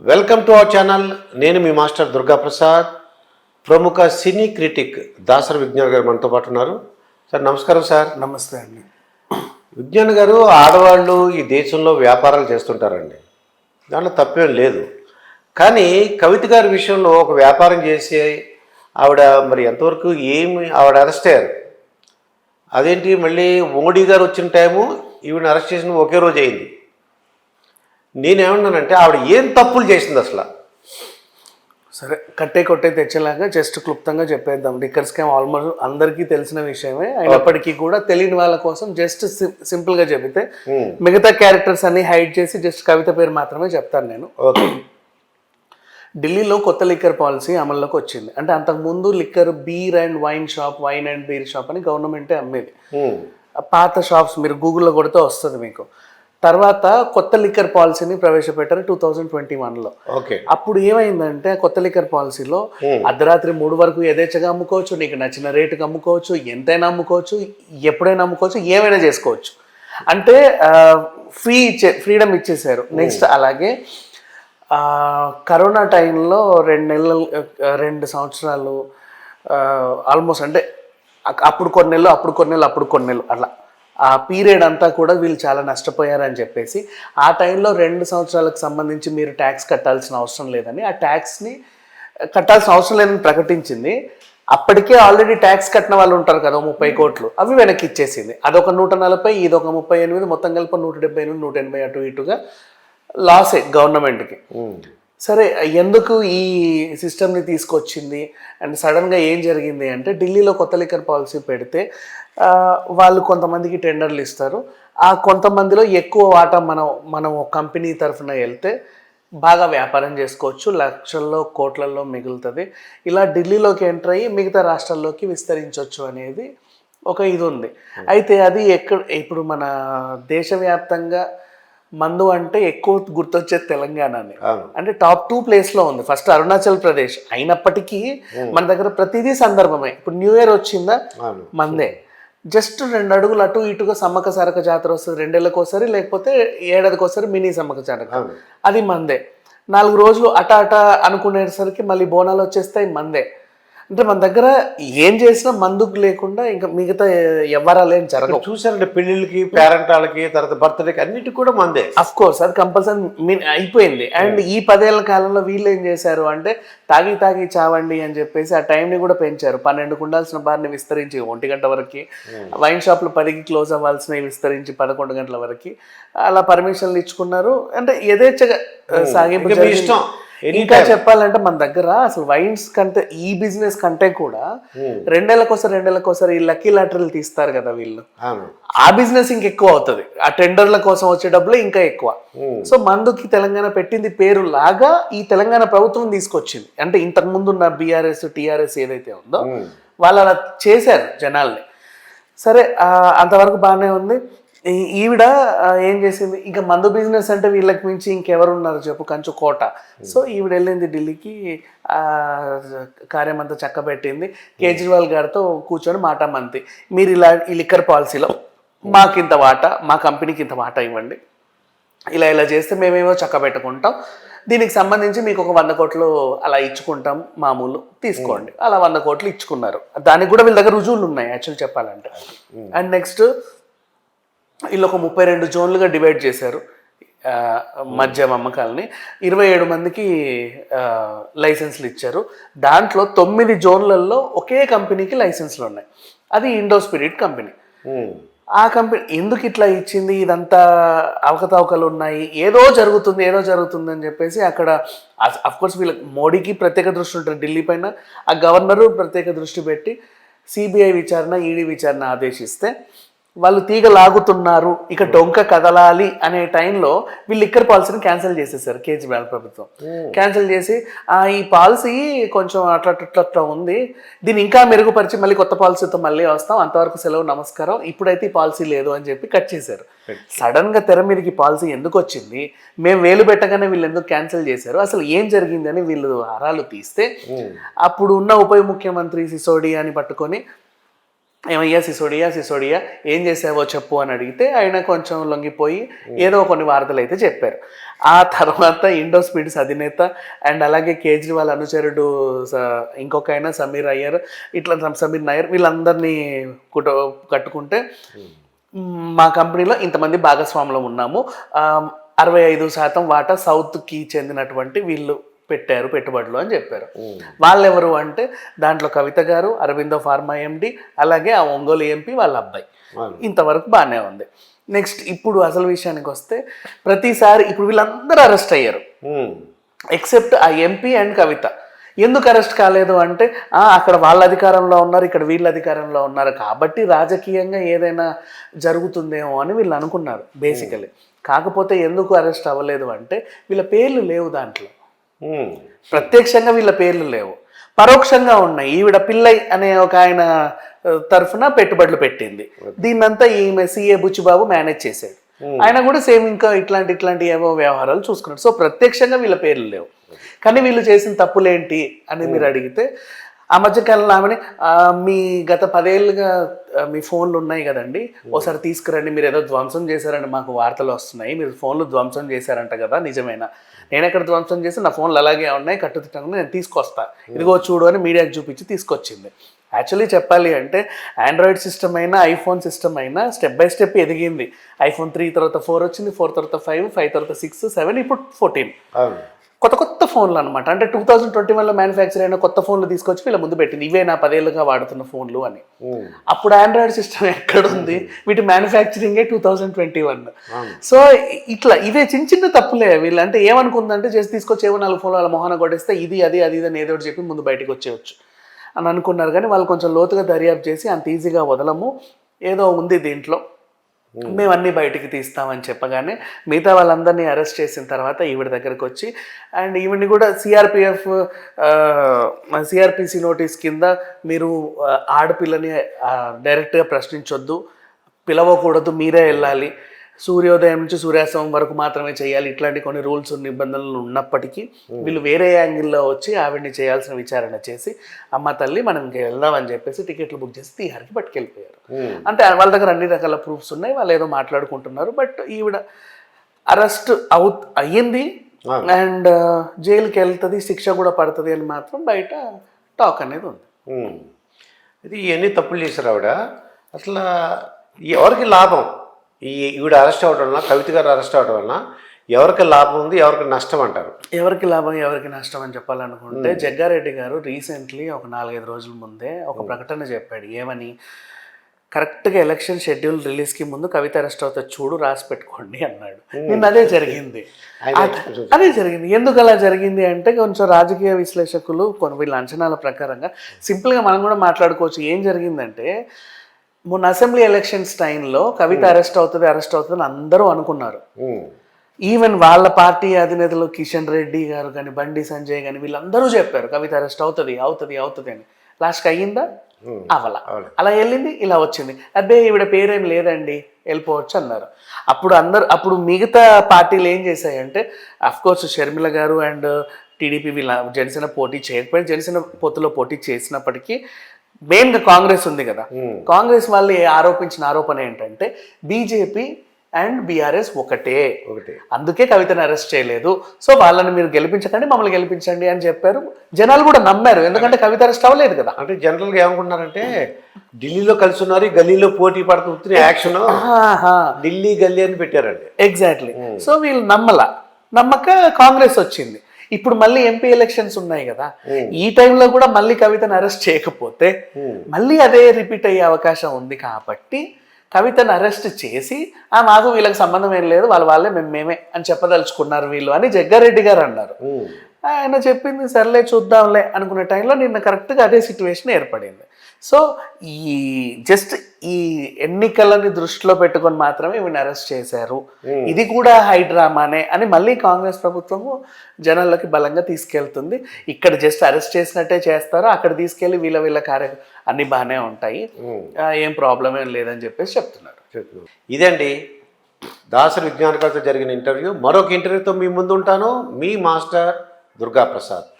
Welcome to our channel. నేను మీ master Durga Prasad. ప్రముఖ సినీ critic Dasari Vignan గారు మనతో పాటు ఉన్నారు. సార్ నమస్కారం. సార్ నమస్తే అండి. విజ్ఞాన్ గారు, ఆడవాళ్ళు ఈ దేశంలో వ్యాపారాలు చేస్తుంటారండి, దాంట్లో తప్పేం లేదు. కానీ కవిత గారి విషయంలో ఒక వ్యాపారం చేసి ఆవిడ మరి ఎంతవరకు ఆవిడ అరెస్ట్ అయ్యారు. అదేంటి, మళ్ళీ మోడీ గారు వచ్చిన టైము ఈవిడ అరెస్ట్ చేసిన ఒకే రోజు అయింది. నేనేమన్నానంటే ఆవిడ ఏం తప్పులు చేసింది అసలు? సరే, కట్టే కొట్టే తెచ్చేలాగా జస్ట్ క్లుప్తంగా చెప్పేద్దాం. లిక్కర్ స్కామ్ ఆల్మోస్ట్ అందరికీ తెలిసిన విషయమే అయినప్పటికీ కూడా తెలియని వాళ్ళ కోసం జస్ట్ సింపుల్గా చెబితే మిగతా క్యారెక్టర్స్ అన్ని హైడ్ చేసి జస్ట్ కవిత పేరు మాత్రమే చెప్తాను నేను. ఢిల్లీలో కొత్త లిక్కర్ పాలసీ అమల్లోకి వచ్చింది. అంటే అంతకుముందు liquor beer and wine shop, wine and beer shop అని గవర్నమెంటే అమ్మేది. పాత షాప్స్ మీరు గూగుల్లో కొడితే వస్తుంది మీకు. తర్వాత కొత్త లిక్కర్ పాలసీని ప్రవేశపెట్టారు 2021లో. అప్పుడు ఏమైందంటే కొత్త లిక్కర్ పాలసీలో అర్ధరాత్రి 3 వరకు యథేచ్ఛగా అమ్ముకోవచ్చు, నీకు నచ్చిన రేటుకి అమ్ముకోవచ్చు, ఎంతైనా అమ్ముకోవచ్చు, ఎప్పుడైనా అమ్ముకోవచ్చు, ఏమైనా చేసుకోవచ్చు. అంటే ఫ్రీడమ్ ఇచ్చేసారు. నెక్స్ట్ అలాగే కరోనా టైంలో 2 సంవత్సరాలు ఆల్మోస్ట్, అంటే అప్పుడు కొన్ని నెలలు అట్లా ఆ పీరియడ్ అంతా కూడా వీళ్ళు చాలా నష్టపోయారని చెప్పేసి ఆ టైంలో 2 సంవత్సరాలకు సంబంధించి మీరు ట్యాక్స్ కట్టాల్సిన అవసరం లేదని, ఆ ట్యాక్స్ని కట్టాల్సిన అవసరం లేదని ప్రకటించింది. అప్పటికే ఆల్రెడీ ట్యాక్స్ కట్టిన వాళ్ళు ఉంటారు కదా 30 కోట్లు, అవి వెనక్కి ఇచ్చేసింది. అదొక 140, ఇదొక 38, మొత్తం కలిపి 178, 180 అటు ఇటుగా లాసే గవర్నమెంట్కి. సరే, ఎందుకు ఈ సిస్టమ్ని తీసుకొచ్చింది అండ్ సడన్గా ఏం జరిగింది అంటే, ఢిల్లీలో కొత్త లిక్కర్ పాలసీ పెడితే వాళ్ళు కొంతమందికి టెండర్లు ఇస్తారు. ఆ కొంతమందిలో ఎక్కువ వాటా మనం కంపెనీ తరఫున వెళ్తే బాగా వ్యాపారం చేసుకోవచ్చు, లక్షల్లో కోట్లలో మిగులుతుంది. ఇలా ఢిల్లీలోకి ఎంటర్ అయ్యి మిగతా రాష్ట్రాల్లోకి విస్తరించవచ్చు అనేది ఒక ఇది ఉంది. అయితే అది ఇప్పుడు మన దేశవ్యాప్తంగా మందు అంటే ఎక్కువ గుర్తొచ్చేది తెలంగాణని. అంటే టాప్ 2 ప్లేస్లో ఉంది. ఫస్ట్ అరుణాచల్ ప్రదేశ్ అయినప్పటికీ మన దగ్గర ప్రతిదీ సందర్భమే. ఇప్పుడు న్యూ ఇయర్ వచ్చిందా, మందే. జస్ట్ 2 అడుగులు అటు ఇటుగా సమ్మక్క సారక జాతర వస్తుంది 2 ఏళ్ళకోసారి, లేకపోతే 7 ఏడాదికోసారి మినీ సమ్మక్క సారక, అది మందే. 4 రోజులు అట అనుకునేసరికి మళ్ళీ బోనాలు వచ్చేస్తాయి, మందే. అంటే మన దగ్గర ఏం చేసినా మందుకు లేకుండా ఇంకా మిగతా వ్యవహారాలు ఏం జరగవు. చూసారంటే పెళ్ళిళ్ళకి, పేరెంటాలకి, తర్వాత బర్త్డేకి అన్నిటికి కూడా మందే. అఫ్ కోర్స్ అది కంపల్సరీ అయిపోయింది. అండ్ ఈ 10 ఏళ్ల కాలంలో వీళ్ళు ఏం చేశారు అంటే తాగి చావండి అని చెప్పేసి ఆ టైంని కూడా పెంచారు. 12 ఉండాల్సిన బార్ని విస్తరించి 1 గంట వరకు, వైన్ షాప్లు 10కి క్లోజ్ అవ్వాల్సినవి విస్తరించి 11 గంటల వరకు అలా పర్మిషన్లు ఇచ్చుకున్నారు. అంటే యథేచ్ఛగా సాగింపు ఇష్టం. ఇంకా చెప్పాలంటే మన దగ్గర అసలు వైన్స్ కంటే ఈ బిజినెస్ కంటే కూడా 2 ఏళ్ళకోసారి ఈ లక్కీ లాటరీలు తీస్తారు కదా వీళ్ళు, ఆ బిజినెస్ ఇంకెక్కువ అవుతుంది. ఆ టెండర్ల కోసం వచ్చే డబ్బులు ఇంకా ఎక్కువ. సో మందుకి తెలంగాణ పెట్టింది పేరు లాగా ఈ తెలంగాణ ప్రభుత్వం తీసుకొచ్చింది. అంటే ఇంతకు ముందు ఉన్న బీఆర్ఎస్ టీఆర్ఎస్ ఏదైతే ఉందో వాళ్ళు అలా చేశారు జనాల్ని. సరే, అంతవరకు బాగానే ఉంది. ఈవిడ ఏం చేసింది, ఇంకా మందు బిజినెస్ అంటే వీళ్ళకి మించి ఇంకెవరు ఉన్నారు చెప్పు, కంచు కోట. సో ఈవిడ వెళ్ళింది ఢిల్లీకి, కార్యమంతా చక్కబెట్టింది. కేజ్రీవాల్ గారితో కూర్చొని మాటామంతి, మీరు ఈ లిక్కర్ పాలసీలో మాకింత వాటా, మా కంపెనీకి ఇంత వాటా ఇవ్వండి, ఇలా చేస్తే మేమేమో చక్కబెట్టుకుంటాం, దీనికి సంబంధించి మీకు ఒక 100 కోట్లు అలా ఇచ్చుకుంటాం, మామూలు తీసుకోండి. అలా 100 కోట్లు ఇచ్చుకున్నారు. దానికి కూడా వీళ్ళ దగ్గర రుజువులు ఉన్నాయి యాక్చువల్ చెప్పాలంటే. అండ్ నెక్స్ట్ వీళ్ళు ఒక 32 జోన్లుగా డివైడ్ చేశారు మద్యం అమ్మకాలని. 27 మందికి లైసెన్స్లు ఇచ్చారు. దాంట్లో 9 జోన్లలో ఒకే కంపెనీకి లైసెన్స్లు ఉన్నాయి. అది ఇండో స్పిరిట్ కంపెనీ. ఆ కంపెనీ ఎందుకు ఇట్లా ఇచ్చింది, ఇదంతా అవకతవకలు ఉన్నాయి, ఏదో జరుగుతుంది అని చెప్పేసి అక్కడ అఫ్కోర్స్ వీళ్ళకి మోడీకి ప్రత్యేక దృష్టి ఉంటుంది ఢిల్లీ పైన. ఆ గవర్నరు ప్రత్యేక దృష్టి పెట్టి సిబిఐ విచారణ, ఈడీ విచారణ ఆదేశిస్తే వాళ్ళు తీగ లాగుతున్నారు, ఇక డొంక కదలాలి అనే టైంలో వీళ్ళు లిక్కర్ పాలసీని క్యాన్సిల్ చేసేసారు కేజ్రీవాల్ ప్రభుత్వం. క్యాన్సిల్ చేసి ఈ పాలసీ కొంచెం అట్లా ఉంది, దీన్ని ఇంకా మెరుగుపరిచి మళ్ళీ కొత్త పాలసీతో మళ్ళీ వస్తాం, అంతవరకు సెలవు నమస్కారం, ఇప్పుడైతే ఈ పాలసీ లేదు అని చెప్పి కట్ చేశారు. సడన్గా తెర మీదకి పాలసీ ఎందుకు వచ్చింది, మేము వేలు పెట్టగానే వీళ్ళు ఎందుకు క్యాన్సిల్ చేశారు, అసలు ఏం జరిగిందని వీళ్ళు ఆరాలు తీస్తే అప్పుడు ఉన్న ఉప ముఖ్యమంత్రి సిసోడియాని పట్టుకొని ఏమయ్యా సిసోడియా ఏం చేసావో చెప్పు అని అడిగితే ఆయన కొంచెం లొంగిపోయి ఏదో కొన్ని వార్తలు అయితే చెప్పారు. ఆ తర్వాత ఇండోస్పీడ్స్ అధినేత అండ్ అలాగే కేజ్రీవాల్ అనుచరుడు ఇంకొక ఆయన సమీర్ నాయర్ వీళ్ళందరినీ కట్టుకుంటే మా కంపెనీలో ఇంతమంది భాగస్వాములు ఉన్నాము, 65% వాటా సౌత్కి చెందినటువంటి వీళ్ళు పెట్టారు పెట్టుబడులు అని చెప్పారు. వాళ్ళెవరు అంటే దాంట్లో కవిత గారు, అరవిందో ఫార్మా ఎండి, అలాగే ఆ ఒంగోలు ఎంపీ వాళ్ళ అబ్బాయి. ఇంతవరకు బాగానే ఉంది. నెక్స్ట్ ఇప్పుడు అసలు విషయానికి వస్తే ప్రతిసారి ఇప్పుడు వీళ్ళందరూ అరెస్ట్ అయ్యారు ఎక్సెప్ట్ ఆ ఎంపీ అండ్ కవిత. ఎందుకు అరెస్ట్ కాలేదు అంటే అక్కడ వాళ్ళ అధికారంలో ఉన్నారు, ఇక్కడ వీళ్ళ అధికారంలో ఉన్నారు కాబట్టి రాజకీయంగా ఏదైనా జరుగుతుందేమో అని వీళ్ళు అనుకున్నారు బేసికలీ. కాకపోతే ఎందుకు అరెస్ట్ అవ్వలేదు అంటే వీళ్ళ పేర్లు లేవు దాంట్లో. ప్రత్యక్షంగా వీళ్ళ పేర్లు లేవు, పరోక్షంగా ఉన్నాయి. ఈవిడ పిల్లై అనే ఒక ఆయన తరఫున పెట్టుబడులు పెట్టింది, దీన్నంతా ఈమె సిఏ బుచ్చిబాబు మేనేజ్ చేశాడు. ఆయన కూడా సేమ్ ఇంకా ఇట్లాంటి ఏవో వ్యవహారాలు చూసుకున్నాడు. సో ప్రత్యక్షంగా వీళ్ళ పేర్లు లేవు. కానీ వీళ్ళు చేసిన తప్పులేంటి అని మీరు అడిగితే ఆ మధ్యకాలంలో ఆమెని మీ గత 10 ఏళ్ళుగా మీ ఫోన్లు ఉన్నాయి కదండి, ఒకసారి తీసుకురండి, మీరు ఏదో ధ్వంసం చేశారని మాకు వార్తలు వస్తున్నాయి, మీరు ఫోన్లు ధ్వంసం చేశారంట కదా, నిజమేనా? నేను ఎక్కడ ధ్వంసం చేసి నా ఫోన్లు అలాగే ఉన్నాయి కట్టుదిట్టంగా నేను తీసుకొస్తా, ఇదిగో చూడు అని మీడియాకి చూపించి తీసుకొచ్చింది. యాక్చువల్లీ చెప్పాలి అంటే ఆండ్రాయిడ్ సిస్టమ్ అయినా ఐఫోన్ సిస్టమ్ అయినా స్టెప్ బై స్టెప్ ఎదిగింది. iPhone 3 తర్వాత 4 వచ్చింది, 4 తర్వాత 5, 5 తర్వాత 6, 7, ఇప్పుడు 14. కొత్త ఫోన్లు అనమాట. అంటే 2021లో మ్యానుఫ్యాక్చర్ అయిన కొత్త ఫోన్లు తీసుకొచ్చి వీళ్ళ ముందు పెట్టింది, ఇవే నా 10 ఏళ్ళుగా వాడుతున్న ఫోన్లు అని. అప్పుడు ఆండ్రాయిడ్ సిస్టమ్ ఎక్కడుంది, వీటి మ్యానుఫ్యాక్చరింగే 2021. సో ఇట్లా ఇవే చిన్న తప్పులే. వీళ్ళు అంటే ఏమనుకుందంటే చేసి తీసుకొచ్చి ఏవో 4 ఫోన్లు వాళ్ళ మొహాన కొట్టేస్తే ఇది అది అని ఏదో ఒకటి చెప్పి ముందు బయటకు వచ్చేయచ్చు అని అనుకున్నారు. కానీ వాళ్ళు కొంచెం లోతుగా దర్యాప్తు చేసి అంత ఈజీగా వదలము, ఏదో ఉంది దీంట్లో, మేము అన్నీ బయటికి తీస్తామని చెప్పగానే మిగతా వాళ్ళందరినీ అరెస్ట్ చేసిన తర్వాత ఈవిడ దగ్గరకు వచ్చి అండ్ ఈవిడ్ని కూడా సిఆర్పిసి నోటీస్ కింద మీరు ఆడపిల్లని డైరెక్ట్గా ప్రశ్నించొద్దు, పిలవకూడదు, మీరే వెళ్ళాలి, సూర్యోదయం నుంచి సూర్యాస్తమం వరకు మాత్రమే చేయాలి, ఇట్లాంటి కొన్ని రూల్స్ నిబంధనలు ఉన్నప్పటికీ వీళ్ళు వేరే యాంగిల్లో వచ్చి ఆవిడ్ని చేయాల్సిన విచారణ చేసి అమ్మ తల్లి మనం వెళ్దామని చెప్పేసి టికెట్లు బుక్ చేసి తీహార్కి పట్టుకెళ్ళిపోయారు. అంటే వాళ్ళ దగ్గర అన్ని రకాల ప్రూఫ్స్ ఉన్నాయి, వాళ్ళు ఏదో మాట్లాడుకుంటున్నారు. బట్ ఈవిడ అరెస్ట్ అయ్యింది అండ్ జైలుకి వెళ్తుంది, శిక్ష కూడా పడుతుంది అని మాత్రం బయట టాక్ అనేది ఉంది. ఇది ఎన్ని తప్పులు చేశారు ఆవిడ, అసలు ఎవరికి లాభం? ఈవిడ అరెస్ట్ అవ్వడం వలన, కవిత గారు అరెస్ట్ అవ్వడం వలన ఎవరికి లాభం ఉంది, ఎవరికి నష్టం అంటారు? ఎవరికి లాభం ఎవరికి నష్టం అని చెప్పాలనుకుంటే జగ్గారెడ్డి గారు రీసెంట్లీ ఒక 4-5 రోజుల ముందే ఒక ప్రకటన చెప్పాడు. ఏమని? కరెక్ట్గా ఎలక్షన్ షెడ్యూల్ రిలీజ్కి ముందు కవిత అరెస్ట్ అవుతుంది చూడు, రాసి పెట్టుకోండి అన్నాడు. నిన్న అదే జరిగింది. ఎందుకు అలా జరిగింది అంటే కొంచెం రాజకీయ విశ్లేషకులు వీళ్ళ అంచనాల ప్రకారంగా సింపుల్గా మనం కూడా మాట్లాడుకోవచ్చు. ఏం జరిగిందంటే మొన్న అసెంబ్లీ ఎలక్షన్స్ టైంలో కవిత అరెస్ట్ అవుతుంది అని అందరూ అనుకున్నారు. ఈవెన్ వాళ్ళ పార్టీ అధినేతలు కిషన్ రెడ్డి గారు కానీ, బండి సంజయ్ కానీ వీళ్ళందరూ చెప్పారు కవిత అరెస్ట్ అవుతుంది అని. లాస్ట్కి అయ్యిందా? అవలా. అలా వెళ్ళింది, ఇలా వచ్చింది. అదే ఈవిడ పేరేం లేదండి, వెళ్ళిపోవచ్చు అన్నారు. అప్పుడు మిగతా పార్టీలు ఏం చేశాయంటే అఫ్కోర్స్ షర్మిల గారు అండ్ టీడీపీ వీళ్ళ జనసేన పోటీ చేయకపోయినా, జనసేన పొత్తులో పోటీ చేసినప్పటికీ మెయిన్గా కాంగ్రెస్ ఉంది కదా, కాంగ్రెస్ వాళ్ళు ఆరోపించిన ఆరోపణ ఏంటంటే బీజేపీ అండ్ బీఆర్ఎస్ ఒకటే, అందుకే కవితను అరెస్ట్ చేయలేదు, సో వాళ్ళని మీరు గెలిపించకండి, మమ్మల్ని గెలిపించండి అని చెప్పారు. జనాలు కూడా నమ్మారు, ఎందుకంటే కవిత అరెస్ట్ అవ్వలేదు కదా. అంటే జనరల్గా ఏమనుకుంటున్నారంటే ఢిల్లీలో కలిసి ఉన్నారు, గల్లీలో పోటీ పడుతున్న యాక్షన్ ఢిల్లీ గల్లీ అని పెట్టారండి. ఎగ్జాక్ట్లీ. సో వీళ్ళు నమ్మక కాంగ్రెస్ వచ్చింది. ఇప్పుడు మళ్ళీ ఎంపీ ఎలక్షన్స్ ఉన్నాయి కదా, ఈ టైంలో కూడా మళ్ళీ కవితను అరెస్ట్ చేయకపోతే మళ్ళీ అదే రిపీట్ అయ్యే అవకాశం ఉంది. కాబట్టి కవితను అరెస్ట్ చేసి మాకు వీళ్ళకి సంబంధం ఏం లేదు, వాళ్ళే మేమే అని చెప్పదలుచుకున్నారు వీళ్ళు అని జగ్గారెడ్డి గారు అన్నారు. ఆయన చెప్పింది సర్లే చూద్దాంలే అనుకునే టైంలో నిన్న కరెక్ట్గా అదే సిచ్యువేషన్ ఏర్పడింది. సో ఈ ఎన్నికలని దృష్టిలో పెట్టుకొని మాత్రమే వీళ్ళని అరెస్ట్ చేశారు, ఇది కూడా హైడ్రామానే అని మళ్ళీ కాంగ్రెస్ ప్రభుత్వము జనాల్లోకి బలంగా తీసుకెళ్తుంది. ఇక్కడ జస్ట్ అరెస్ట్ చేసినట్టే చేస్తారు, అక్కడ తీసుకెళ్లి వీళ్ళ అన్ని బాగానే ఉంటాయి, ఏం ప్రాబ్లం ఏం లేదని చెప్పేసి చెప్తున్నారు. ఇదండి దాసరి విజ్ఞానకర్త జరిగిన ఇంటర్వ్యూ. మరొక ఇంటర్వ్యూతో మీ ముందు ఉంటాను. మీ మాస్టర్ దుర్గా ప్రసాద్.